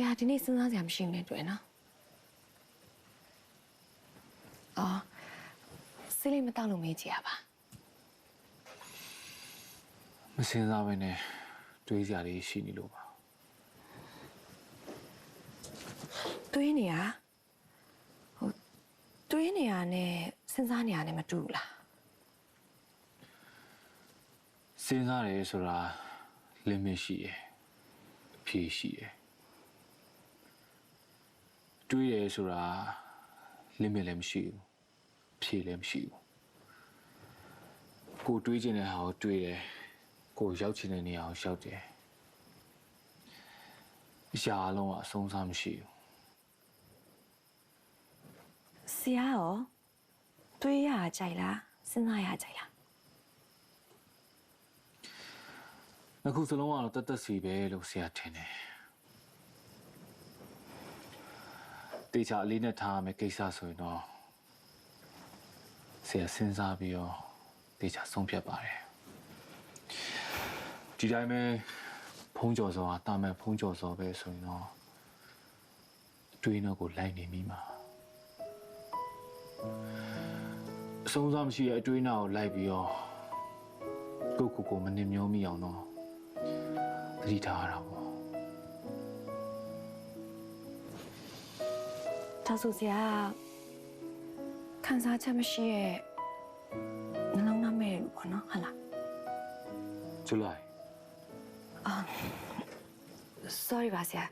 ရာဒီနေ့စဉ်းစားစရာမရှိနေတွေ့နော်အော်စိတ်လေးမတောက်လို့မေးကြည့်ရပါမစင်စားပဲနဲ့တွေးစရာလေးရှိနေလို့ပါတွေးနေရဟိုတွေးနေရနဲ့စဉ်းစားနေရနဲ့မတူဘူးလားစဉ်းစားတယ်ဆိုတာ limit ရှိရယ်အဖြေရှိရယ်တွေးတယ်ဆိုတာ limit လည်းမရှိဘူးအဖြေလည်းမရှိဘူးကိုတွေးချင်တဲ့ဟာကိုတွေးတယ်ကိုရောက်ချင်တဲ့နေရာကိုရောက်တယ်အရာအလုံးကအဆုံးအစမရှိဘူးဆရာရောတွေးရကြိုက်လားစဉ်းစားရကြိုက်လားအခုစလုံးကတော့တတ်စီပဲလို့ဆရာထင်တယ်တေချာအလေးနဲ့ထားရမယ့်ကိစ္စဆိုရင်တော့ဆရာစဉ်းစားပြီးတော့တေချာဆုံးဖြတ်ပါတယ်ဒီတိုင်းပဲဖုံးကြော်စောကတာမန်ဖုံးကြော်စောပဲဆိုရင်တော့တွေးတော့ကိုလိုက်နေမိမှာအဆုံးစားမရှိရဲ့အတွေးနောက်ကိုလိုက်ပြီးတော့ကိုမနှင်မျောမိအောင်တော့သတိထားရတာပေါ့ဒါဆိုဆရာခံစားချက်မရှိရဲ့နှလုံးသားမဲ့လို့ပေါ့နော်ဟုတ်လားဇူလိုင်sorry ပါဆရာ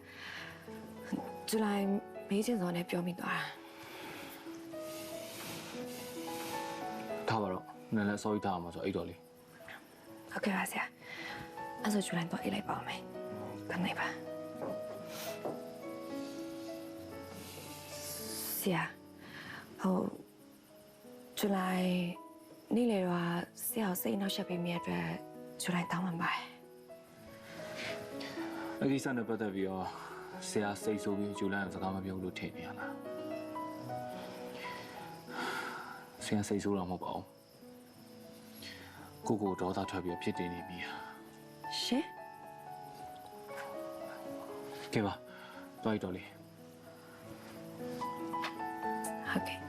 ဇူလိုင်မေးချင်စောနဲ့ပြောမိသွားတာထားပါတော့နည်းနည်း sorry ထားအောင်ဆိုအဲ့တော့လေဟုတ်ကဲ့ပါဆရာအဲ့ဆိုဇူလိုင်တော့အိတ်လိုက်ပါမယ်ခဏပါဆရာဟိုဇူလိုင်နေ့လေတော့ဆရာကိုစိတ်နှောက်ယှက်ပေးမိတဲ့အတွက်ဇူလိုင်တောင်းပန်ပါတယ်အဲ့ဒီစနဲ့ပတ်သက်ပြီးတော့ဆရာစိတ်ဆိုးပြီးဂျူလိုင်ကစကားမပြောဘူးလို့ထင်နေရလားဆရာစိတ်ဆိုးတာမဟုတ်ပါဘူးကိုဒေါသထွက်ပြီးဖြစ်တင်နေပြီရှင်ကဲပါတွားရတော့လေဟုတ်ကဲ့